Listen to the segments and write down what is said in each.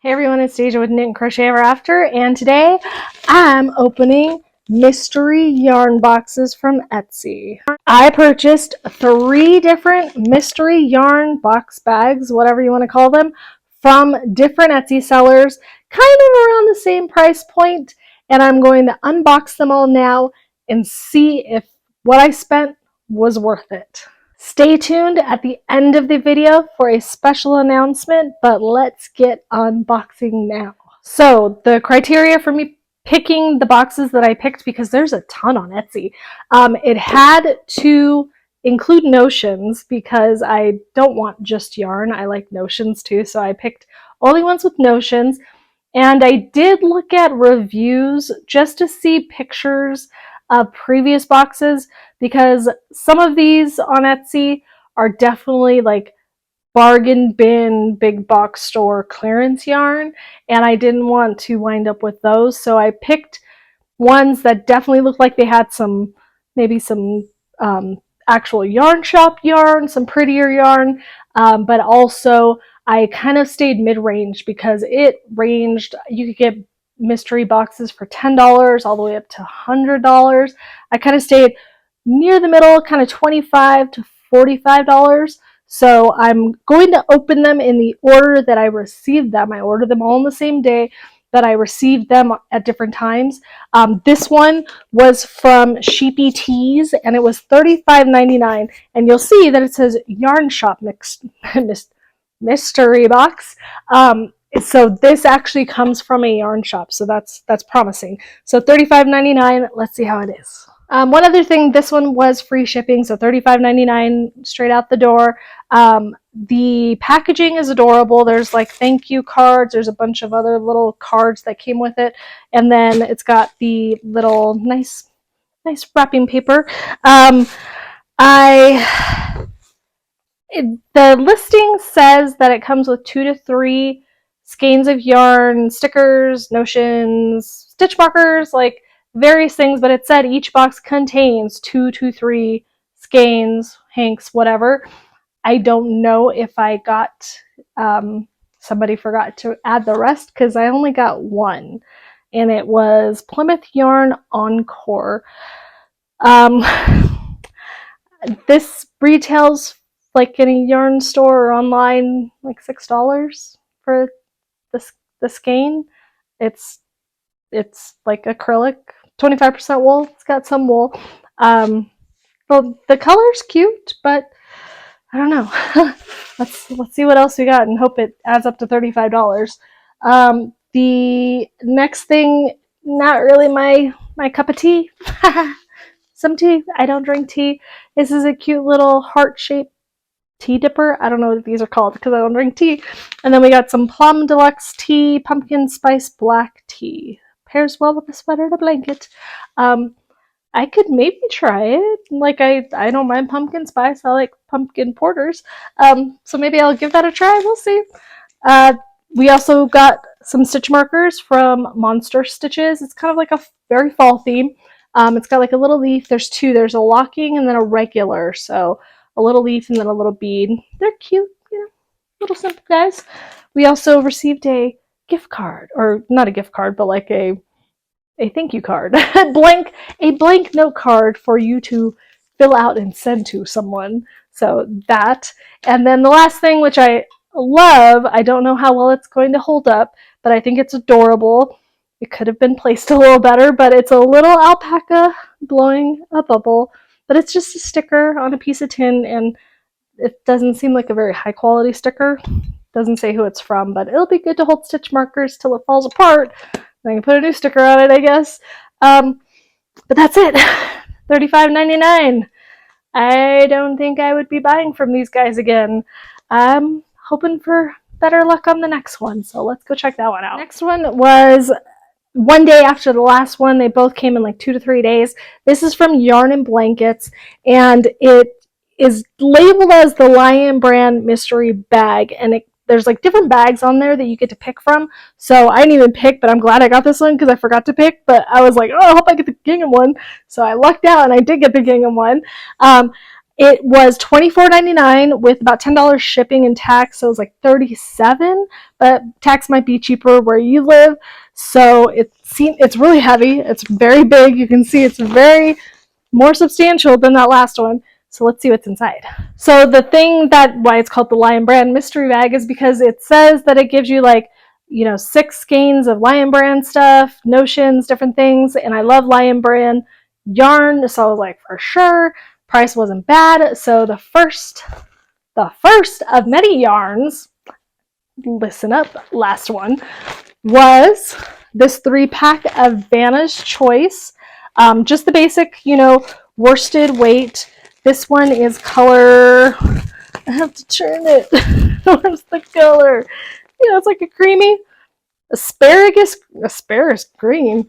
Hey everyone, it's Deja with Knit and Crochet Ever After, and today I'm opening mystery yarn boxes from Etsy. I purchased 3 different mystery yarn box bags, whatever you want to call them, from different Etsy sellers, kind of around the same price point, and I'm going to unbox them all now and see if what I spent was worth it. Stay tuned at the end of the video for a special announcement, but let's get unboxing now. So the criteria for me picking the boxes that I picked, because there's a ton on Etsy, it had to include notions because I don't want just yarn. I like notions too, so I picked only ones with notions. And I did look at reviews just to see pictures of previous boxes, because some of these on Etsy are definitely like bargain bin, big box store clearance yarn, and I didn't want to wind up with those. So I picked ones that definitely looked like they had some, maybe some actual yarn shop yarn, some prettier yarn, but also I kind of stayed mid-range because it ranged. You could get mystery boxes for $10 all the way up to $100. I kind of stayed near the middle, kind of $25 to $45. So I'm going to open them in the order that I received them. I ordered them all on the same day, that I received them at different times. This one was from Sheepy Teas, and it was $35.99. And you'll see that it says Yarn Shop Mystery Box. So this actually comes from a yarn shop, so that's promising. So $35.99. Let's see how it is. One other thing, this one was free shipping, so $35.99 straight out the door. The packaging is adorable. There's like thank you cards. There's a bunch of other little cards that came with it, and then it's got the little nice wrapping paper. The listing says that it comes with 2 to 3 skeins of yarn, stickers, notions, stitch markers, like various things, but it said each box contains 2 to 3 skeins, hanks, whatever. I don't know if I got, somebody forgot to add the rest, because I only got one, and it was Plymouth Yarn Encore. This retails like in a yarn store or online like $6 for the skein. It's like acrylic, 25% wool. It's got some wool. The color's cute, but I don't know. let's see what else we got and hope it adds up to $35. The next thing, not really my cup of tea. Some tea. I don't drink tea. This is a cute little heart-shaped tea dipper. I don't know what these are called because I don't drink tea. And then we got some plum deluxe tea, pumpkin spice black tea. Pairs well with a sweater and a blanket. I could maybe try it. Like I don't mind pumpkin spice. I like pumpkin porters. So maybe I'll give that a try. We'll see. We also got some stitch markers from Monster Stitches. It's kind of like a very fall theme. It's got like a little leaf. There's 2. There's a locking and then a regular. So a little leaf and then a little bead. They're cute, little simple guys. We also received a gift card, or not a gift card, but like a thank you card, a blank note card for you to fill out and send to someone. So that, and then the last thing, which I love, I don't know how well it's going to hold up, but I think it's adorable. It could have been placed a little better, but it's a little alpaca blowing a bubble. But it's just a sticker on a piece of tin, and it doesn't seem like a very high quality sticker. Doesn't say who it's from, but it'll be good to hold stitch markers till it falls apart. I can put a new sticker on it, I guess. But that's it. $35.99. I don't think I would be buying from these guys again. I'm hoping for better luck on the next one, so let's go check that one out. Next one was one day after the last one. They both came in like 2 to 3 days. This is from Yarn and Blankets, and it is labeled as the Lion brand mystery bag, and there's like different bags on there that you get to pick from. So I didn't even pick, but I'm glad I got this one because I forgot to pick. But I was like, oh, I hope I get the gingham one. So I lucked out and I did get the gingham one. It was $24.99 with about $10 shipping and tax, so it was like $37, but tax might be cheaper where you live. So it's really heavy. It's very big. You can see it's very more substantial than that last one. So let's see what's inside. So the thing why it's called the Lion Brand mystery bag is because it says that it gives you like, 6 skeins of Lion Brand stuff, notions, different things. And I love Lion Brand yarn, so I was like, for sure. Price wasn't bad. So the first of many yarns, listen up, last one, was this 3-pack of Vanna's Choice. Just the basic, worsted weight. This one is color, I have to turn it. Where's the color? It's like a creamy asparagus green.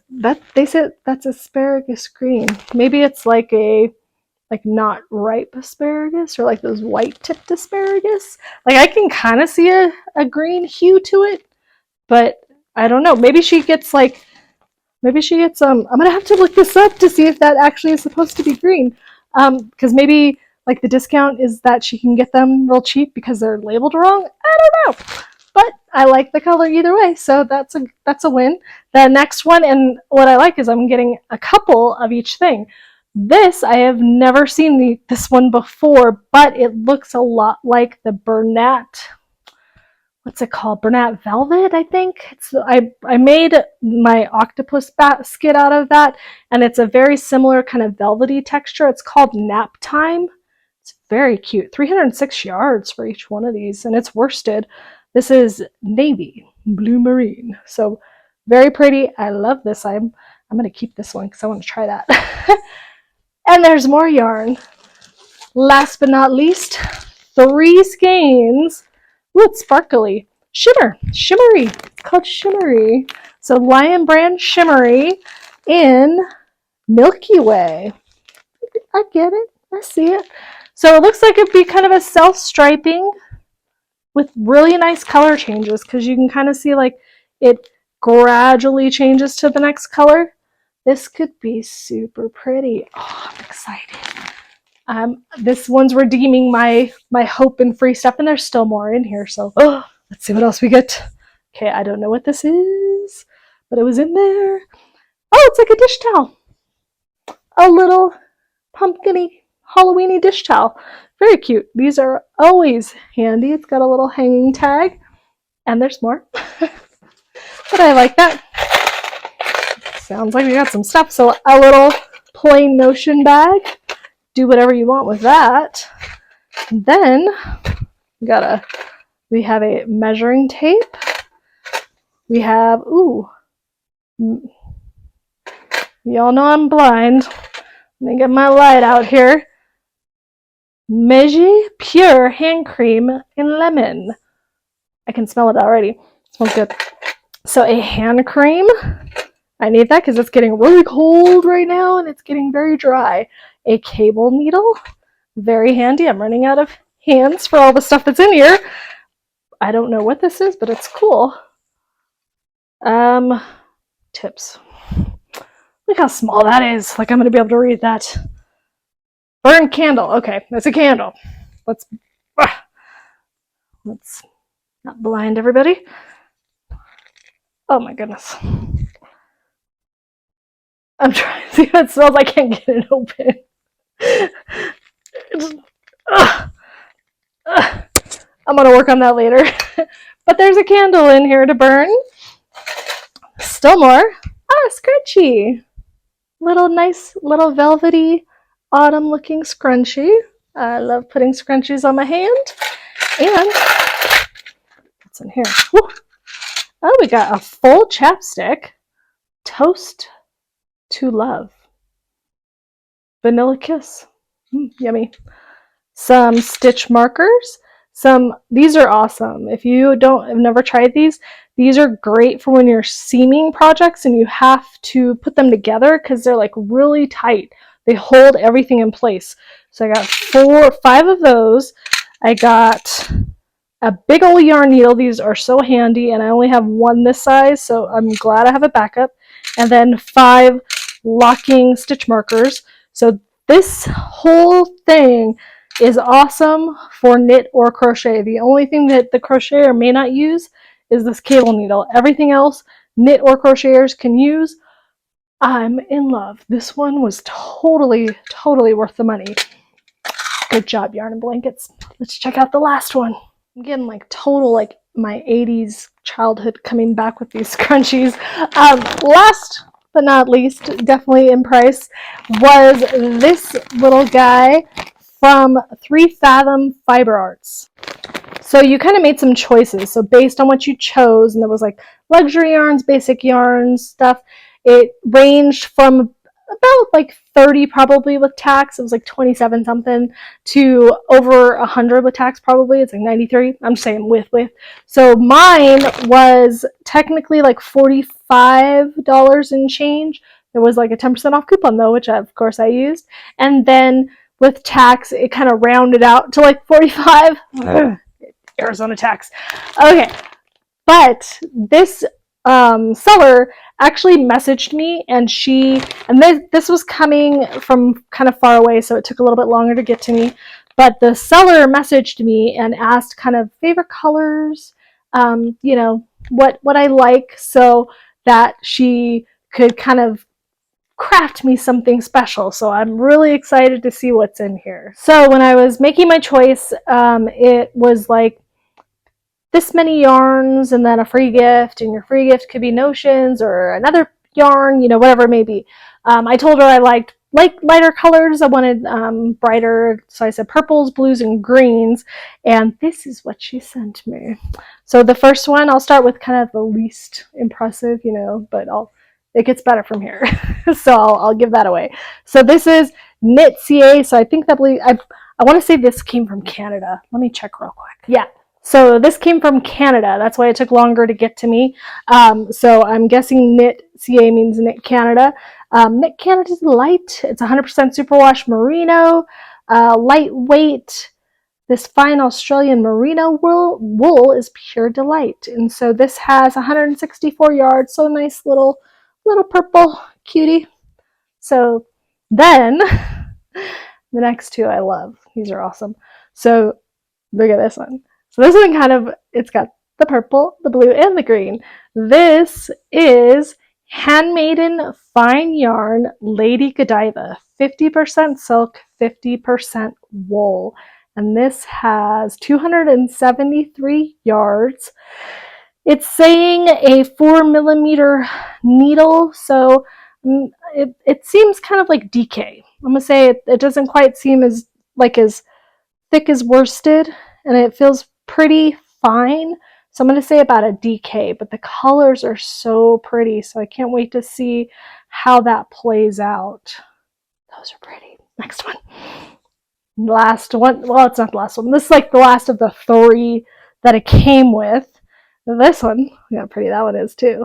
That they said that's asparagus green. Maybe it's like not ripe asparagus, or like those white tipped asparagus. Like I can kind of see a green hue to it, but I don't know. Maybe she gets I'm gonna have to look this up to see if that actually is supposed to be green. Because maybe like the discount is that she can get them real cheap because they're labeled wrong. I don't know. But I like the color either way, so that's a win. The next one, and what I like is I'm getting a couple of each thing. This, I have never seen this one before, but it looks a lot like the Bernat. What's it called? Bernat Velvet, I think. I made my octopus basket out of that, and it's a very similar kind of velvety texture. It's called Nap Time. It's very cute. 306 yards for each one of these, and it's worsted. This is navy blue marine, so very pretty. I love this. I'm going to keep this one because I want to try that. And there's more yarn. Last but not least, 3 skeins. Ooh, it's sparkly. Shimmery. It's called Shimmery. So Lion Brand Shimmery in Milky Way. I get it. I see it. So it looks like it'd be kind of a self-striping with really nice color changes, because you can kind of see like it gradually changes to the next color. This could be super pretty. Oh, I'm excited. This one's redeeming my hope and free stuff, and there's still more in here. So let's see what else we get. Okay, I don't know what this is, but it was in there. Oh, it's like a dish towel. A little pumpkin-y, Halloween-y dish towel. Very cute. These are always handy. It's got a little hanging tag, and there's more. But I like that. Sounds like we got some stuff. So a little plain notion bag. Do whatever you want with that. And then we have a measuring tape. We have, y'all know I'm blind. Let me get my light out here. Meiji Pure Hand Cream in Lemon. I can smell it already. It smells good. So a hand cream. I need that because it's getting really cold right now and it's getting very dry. A cable needle. Very handy. I'm running out of hands for all the stuff that's in here. I don't know what this is, but it's cool. Tips. Look how small that is. Like I'm going to be able to read that. Burn candle. Okay, that's a candle. Let's not blind everybody. Oh my goodness. I'm trying to see what it smells. I can't get it open. I'm going to work on that later. But there's a candle in here to burn. Still more. Scrunchie. Nice little velvety autumn looking scrunchie. I love putting scrunchies on my hand. And what's in here? Woo. Oh, we got a full chapstick. Toast to Love. Vanilla Kiss. Yummy. Some stitch markers. These are awesome. If you have never tried these are great for when you're seaming projects and you have to put them together because they're like really tight. They hold everything in place. So I got 5 of those. I got a big old yarn needle. These are so handy, and I only have one this size, so I'm glad I have a backup. And then 5 locking stitch markers. So this whole thing is awesome for knit or crochet. The only thing that the crocheter may not use is this cable needle. Everything else, knit or crocheters can use. I'm in love. This one was totally worth the money. Good job, Yarn and Blankets. Let's check out the last one. I'm getting like total like my 80s childhood coming back with these scrunchies. Last but not least, definitely in price, was this little guy from Fathom Fiber Arts. So you kind of made some choices. So based on what you chose, and there was like luxury yarns, basic yarns, stuff, it ranged from about like 30 probably with tax. It was like 27 something to over 100 with tax probably. It's like 93. I'm just saying with. So mine was technically like $45 and change. There was like a 10% off coupon though, which of course I used. And then with tax, it kind of rounded out to like 45. Arizona tax. Okay, but this seller actually messaged me, and this was coming from kind of far away, so it took a little bit longer to get to me. But the seller messaged me and asked kind of favorite colors, you know, what I like, so that she could kind of craft me something special. So I'm really excited to see what's in here. So when I was making my choice, it was like this many yarns and then a free gift, and your free gift could be notions or another yarn, you know, whatever it may be. I told her I liked lighter colors. I wanted brighter, so I said purples, blues, and greens, and this is what she sent me. So the first one, I'll start with kind of the least impressive, you know, but it gets better from here. So I'll give that away. So this is Knit CA. So I think that I want to say this came from Canada. Let me check real quick. Yeah. So this came from Canada. That's why it took longer to get to me. So I'm guessing Knit CA means Knit Canada. Knit Canada is light. It's 100% superwash merino, lightweight. This fine Australian merino wool is pure delight. And so this has 164 yards. So nice little purple cutie. So then the next two I love. These are awesome. So look at this one. So this one it's got the purple, the blue, and the green. This is Handmaiden Fine Yarn Lady Godiva. 50% silk, 50% wool. And this has 273 yards. It's saying a 4mm needle, so it seems kind of like DK. I'm gonna say it doesn't quite seem as thick as worsted, and it feels pretty fine. So I'm going to say about a DK, but the colors are so pretty, so I can't wait to see how that plays out. Those are pretty. Next one. Last one. Well, it's not the last one. This is like the last of the three that it came with. This one, look how pretty that one is too.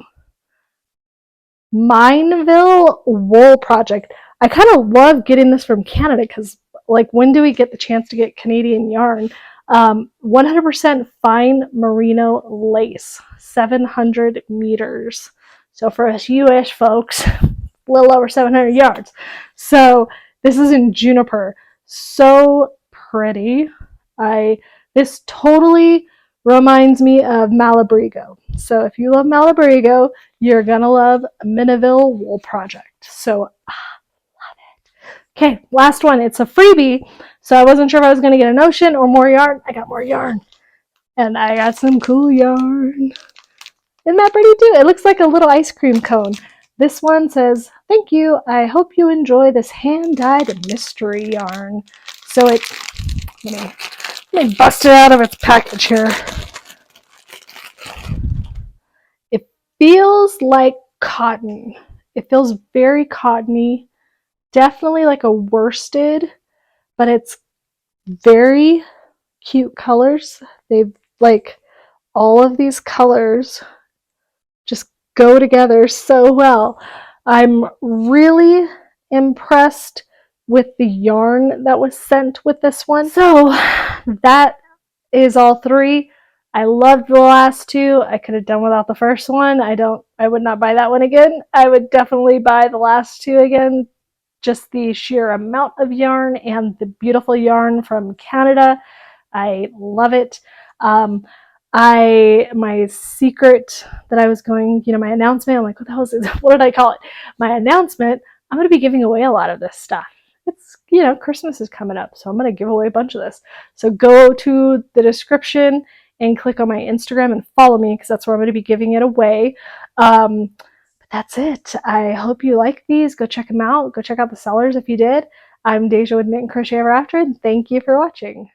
Mineville Wool Project. I kind of love getting this from Canada because, like, when do we get the chance to get Canadian yarn? 100% fine merino lace, 700 meters. So for us US folks, a little over 700 yards. So this is in juniper. So pretty. This totally reminds me of Malabrigo. So if you love Malabrigo, you're gonna love Mineville Wool Project. So love it. Okay, last one. It's a freebie. So I wasn't sure if I was gonna get a notion or more yarn. I got more yarn. And I got some cool yarn. Isn't that pretty too? It looks like a little ice cream cone. This one says, "Thank you. I hope you enjoy this hand-dyed mystery yarn." So let me bust it out of its package here. It feels like cotton. It feels very cottony. Definitely like a worsted, but it's very cute colors. They've like all of these colors just go together so well. I'm really impressed with the yarn that was sent with this one. So that is all three. I loved the last two. I could have done without the first one. I would not buy that one again. I would definitely buy the last two again. just the sheer amount of yarn and the beautiful yarn from Canada. I love it. My secret that I was going, my announcement, I'm like, what the hell is this? What did I call it? My announcement, I'm going to be giving away a lot of this stuff. It's, Christmas is coming up, so I'm going to give away a bunch of this. So go to the description and click on my Instagram and follow me, because that's where I'm going to be giving it away. But that's it. I hope you like these. Go check them out. Go check out the sellers if you did. I'm Deja with Knit and Crochet Ever After, and thank you for watching.